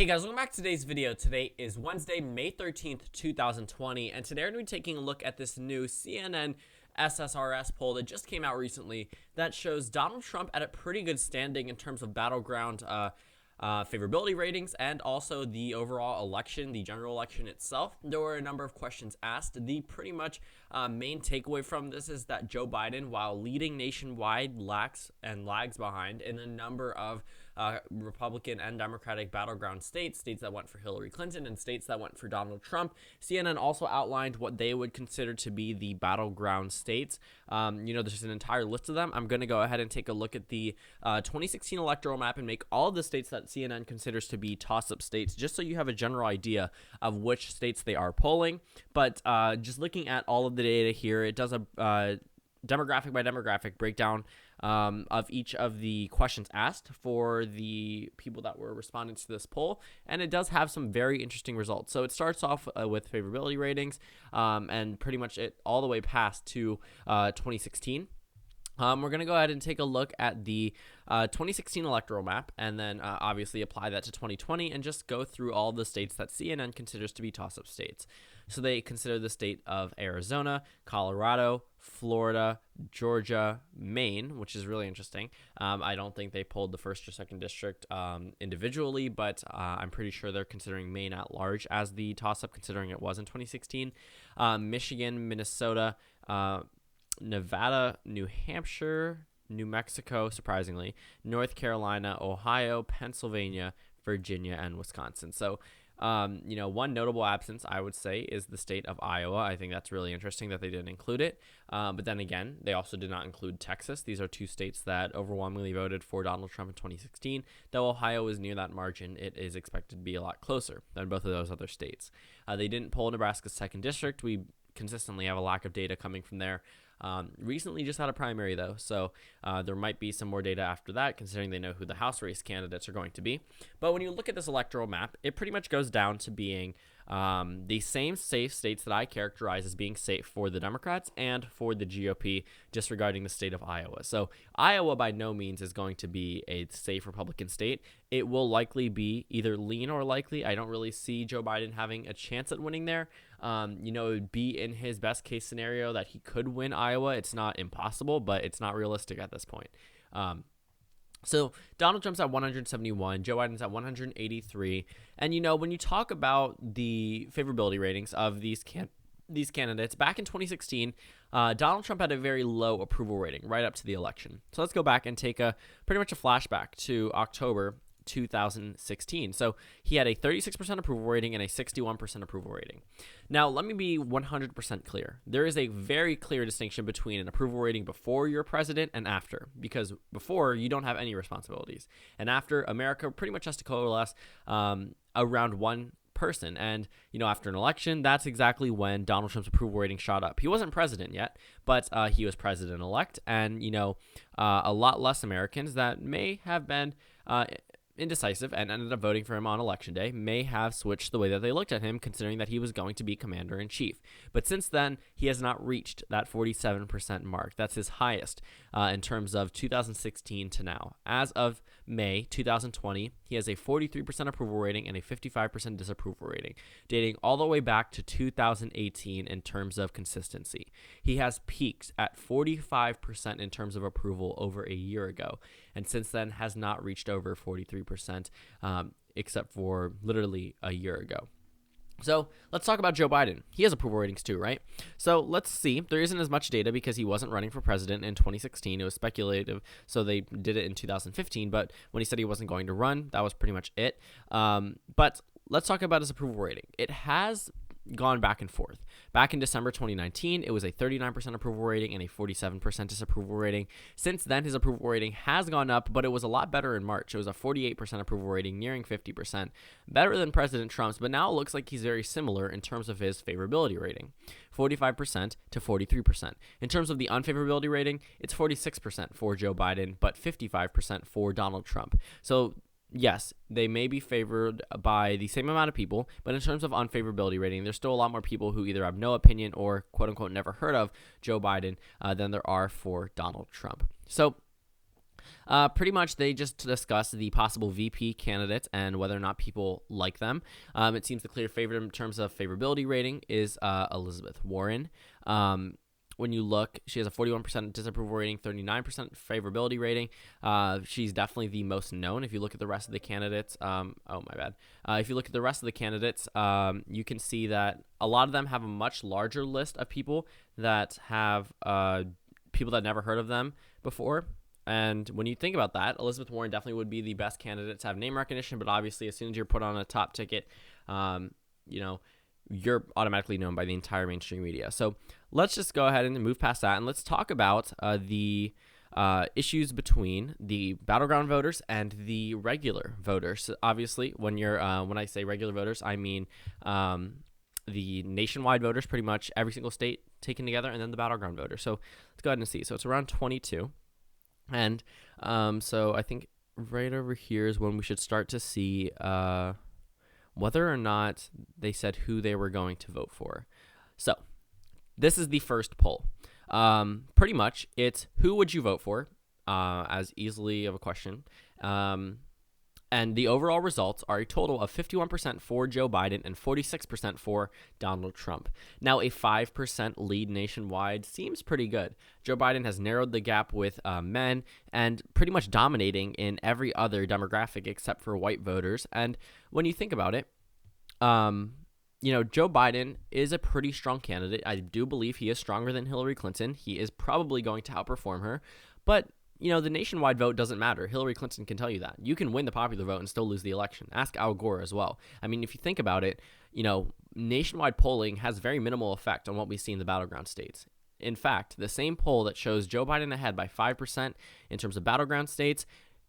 Hey guys, welcome back to today's video. Today is Wednesday, May 13th, 2020, and today we're going to be taking a look at this new CNN SSRS poll that just came out recently that shows Donald Trump at a pretty good standing in terms of Battleground favorability ratings and also the overall election, the general election itself. There were a number of questions asked. The pretty much main takeaway from this is that Joe Biden, while leading nationwide, lags behind in a number of Republican and Democratic battleground states that went for Hillary Clinton and states that went for Donald Trump. CNN also outlined what they would consider to be the battleground states. There's an entire list of them. I'm going to go ahead and take a look at the 2016 electoral map and make all of the states that CNN considers to be toss-up states, just so you have a general idea of which states they are polling. But just looking at all of the data here, it does a demographic by demographic breakdown of each of the questions asked for the people that were responding to this poll, and it does have some very interesting results. So it starts off with favorability ratings and pretty much it all the way past to 2016. We're going to go ahead and take a look at the 2016 electoral map and then obviously apply that to 2020 and just go through all the states that CNN considers to be toss-up states. So they consider the state of Arizona, Colorado, Florida, Georgia, Maine, which is really interesting. I don't think they polled the first or second district individually, but I'm pretty sure they're considering Maine at large as the toss-up, considering it was in 2016. Michigan, Minnesota, Nevada, New Hampshire, New Mexico, surprisingly, North Carolina, Ohio, Pennsylvania, Virginia, and Wisconsin. So, one notable absence, I would say, is the state of Iowa. I think that's really interesting that they didn't include it. But then again, they also did not include Texas. These are two states that overwhelmingly voted for Donald Trump in 2016. Though Ohio is near that margin, it is expected to be a lot closer than both of those other states. They didn't poll Nebraska's second district. We consistently have a lack of data coming from there. Recently just had a primary, though, so there might be some more data after that, considering they know who the House race candidates are going to be. But when you look at this electoral map, it pretty much goes down to being the same safe states that I characterize as being safe for the Democrats and for the GOP, disregarding the state of Iowa. So Iowa by no means is going to be a safe Republican state. It will likely be either lean or likely. I don't really see Joe Biden having a chance at winning there. It would be in his best case scenario that he could win Iowa. It's not impossible, but it's not realistic at this point. So Donald Trump's at 171, Joe Biden's at 183. And, when you talk about the favorability ratings of these candidates, back in 2016, Donald Trump had a very low approval rating right up to the election. So let's go back and take pretty much a flashback to October 2016. So he had a 36% approval rating and a 61% approval rating. Now, let me be 100% clear. There is a very clear distinction between an approval rating before you're president and after, because before you don't have any responsibilities, and after, America pretty much has to coalesce around one person. And, after an election, that's exactly when Donald Trump's approval rating shot up. He wasn't president yet, but he was president-elect, and, a lot less Americans that may have been indecisive and ended up voting for him on election day may have switched the way that they looked at him, considering that he was going to be commander-in-chief. But since then, he has not reached that 47% mark. That's his highest in terms of 2016 to now. As of May 2020, he has a 43% approval rating and a 55% disapproval rating, dating all the way back to 2018 in terms of consistency. He has peaked at 45% in terms of approval over a year ago, and since then has not reached over 43%, except for literally a year ago. So let's talk about Joe Biden. He has approval ratings too, right? So let's see. There isn't as much data because he wasn't running for president in 2016. It was speculative, so they did it in 2015. But when he said he wasn't going to run, that was pretty much it. But let's talk about his approval rating. It has gone back and forth. Back in December 2019, it was a 39% approval rating and a 47% disapproval rating. Since then, his approval rating has gone up, but it was a lot better in March. It was a 48% approval rating, nearing 50%, better than President Trump's, but now it looks like he's very similar in terms of his favorability rating, 45% to 43%. In terms of the unfavorability rating, it's 46% for Joe Biden, but 55% for Donald Trump. So yes, they may be favored by the same amount of people, but in terms of unfavorability rating, there's still a lot more people who either have no opinion or quote-unquote never heard of Joe Biden than there are for Donald Trump. So Pretty much, they just discussed the possible VP candidates and whether or not people like them. It seems the clear favorite in terms of favorability rating is Elizabeth Warren. When you look, she has a 41% disapproval rating, 39% favorability rating. She's definitely the most known. If you look at the rest of the candidates, if you look at the rest of the candidates, you can see that a lot of them have a much larger list of people that have people that never heard of them before. And when you think about that, Elizabeth Warren definitely would be the best candidate to have name recognition. But obviously, as soon as you're put on a top ticket, you're automatically known by the entire mainstream media. So let's just go ahead and move past that, and let's talk about the issues between the battleground voters and the regular voters. So obviously, when I say regular voters, I mean the nationwide voters, pretty much every single state taken together, and then the battleground voters. So let's go ahead and see. So it's around 22. And so I think right over here is when we should start to see whether or not they said who they were going to vote for. So this is the first poll. Pretty much, it's who would you vote for, as easily of a question. And the overall results are a total of 51% for Joe Biden and 46% for Donald Trump. Now, a 5% lead nationwide seems pretty good. Joe Biden has narrowed the gap with men and pretty much dominating in every other demographic except for white voters. And when you think about it, Joe Biden is a pretty strong candidate. I do believe he is stronger than Hillary Clinton. He is probably going to outperform her. But the nationwide vote doesn't matter. Hillary Clinton can tell you that. You can win the popular vote and still lose the election. Ask Al Gore as well. I mean, if you think about it, nationwide polling has very minimal effect on what we see in the battleground states. In fact, the same poll that shows Joe Biden ahead by 5% in terms of battleground states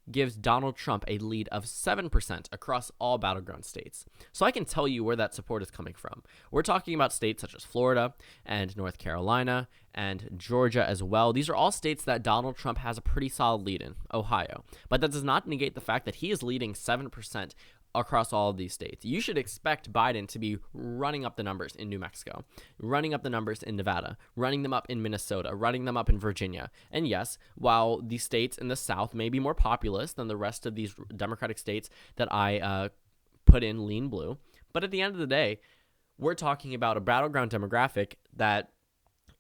gives Donald Trump a lead of 7% across all battleground states. So I can tell you where that support is coming from. We're talking about states such as Florida and North Carolina and Georgia as well. These are all states that Donald Trump has a pretty solid lead in, Ohio. But that does not negate the fact that he is leading 7% across all of these states. You should expect Biden to be running up the numbers in New Mexico, running up the numbers in Nevada, running them up in Minnesota, running them up in Virginia. And yes, while the states in the South may be more populous than the rest of these Democratic states that I put in lean blue, but at the end of the day, we're talking about a battleground demographic that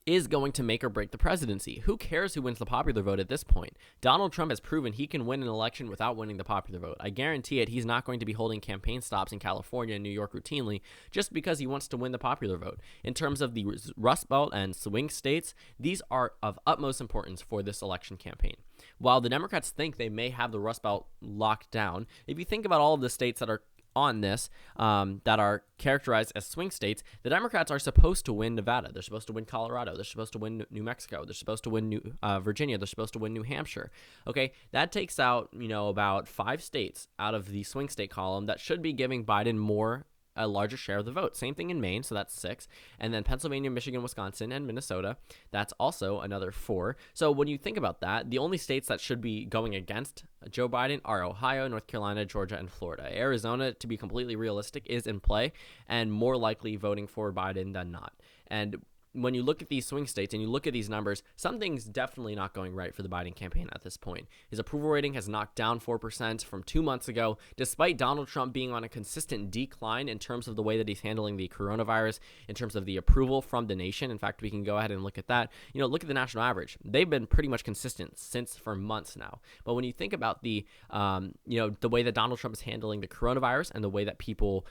is going to make or break the presidency. Who cares who wins the popular vote at this point? Donald Trump has proven he can win an election without winning the popular vote. I guarantee it, he's not going to be holding campaign stops in California and New York routinely just because he wants to win the popular vote. In terms of the Rust Belt and swing states, these are of utmost importance for this election campaign. While the Democrats think they may have the Rust Belt locked down, if you think about all of the states that are on this, that are characterized as swing states, the Democrats are supposed to win Nevada. They're supposed to win Colorado. They're supposed to win New Mexico. They're supposed to win Virginia. They're supposed to win New Hampshire. Okay, that takes out, about 5 states out of the swing state column that should be giving Biden a larger share of the vote. Same thing in Maine, so that's 6. And then Pennsylvania, Michigan, Wisconsin, and Minnesota, that's also another 4. So when you think about that, the only states that should be going against Joe Biden are Ohio, North Carolina, Georgia, and Florida. Arizona, to be completely realistic, is in play and more likely voting for Biden than not. And when you look at these swing states and you look at these numbers, something's definitely not going right for the Biden campaign at this point. His approval rating has knocked down 4% from 2 months ago, despite Donald Trump being on a consistent decline in terms of the way that he's handling the coronavirus, in terms of the approval from the nation. In fact, we can go ahead and look at that. Look at the national average. They've been pretty much consistent for months now. But when you think about the way that Donald Trump is handling the coronavirus and the way that people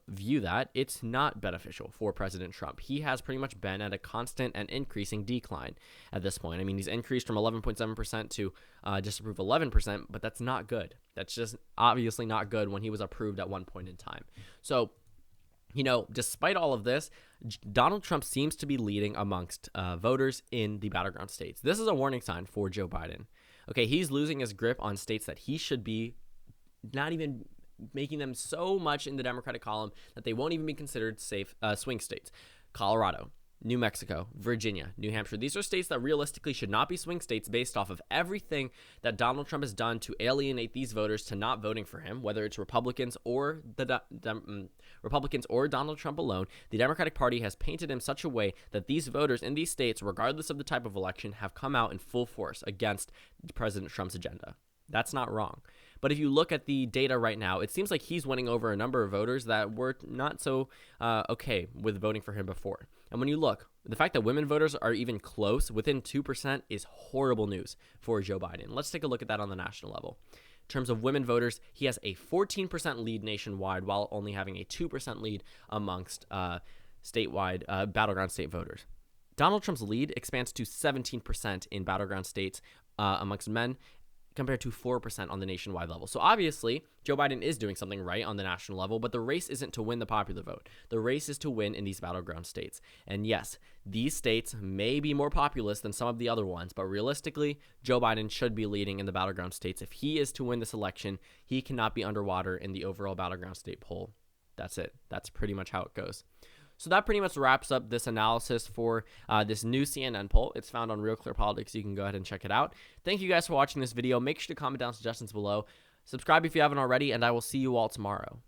view that, it's not beneficial for President Trump. He has pretty much been at a constant and increasing decline at this point. I mean, he's increased from 11.7% to disapprove 11%, but that's not good. That's just obviously not good when he was approved at one point in time. So, despite all of this, Donald Trump seems to be leading amongst voters in the battleground states. This is a warning sign for Joe Biden. Okay, he's losing his grip on states that he should be not even making them so much in the Democratic column that they won't even be considered safe swing states. Colorado, New Mexico, Virginia, New Hampshire. These are states that realistically should not be swing states based off of everything that Donald Trump has done to alienate these voters to not voting for him, whether it's Republicans or Republicans or Donald Trump alone. The Democratic Party has painted him such a way that these voters in these states, regardless of the type of election, have come out in full force against President Trump's agenda. That's not wrong. But if you look at the data right now, it seems like he's winning over a number of voters that were not so okay with voting for him before. And when you look, the fact that women voters are even close, within 2%, is horrible news for Joe Biden. Let's take a look at that on the national level. In terms of women voters, he has a 14% lead nationwide while only having a 2% lead amongst statewide battleground state voters. Donald Trump's lead expands to 17% in battleground states amongst men, compared to 4% on the nationwide level. So obviously, Joe Biden is doing something right on the national level, but the race isn't to win the popular vote. The race is to win in these battleground states. And yes, these states may be more populous than some of the other ones, but realistically, Joe Biden should be leading in the battleground states. If he is to win this election, he cannot be underwater in the overall battleground state poll. That's it. That's pretty much how it goes. So that pretty much wraps up this analysis for this new CNN poll. It's found on Real Clear Politics. You can go ahead and check it out. Thank you guys for watching this video. Make sure to comment down suggestions below. Subscribe if you haven't already, and I will see you all tomorrow.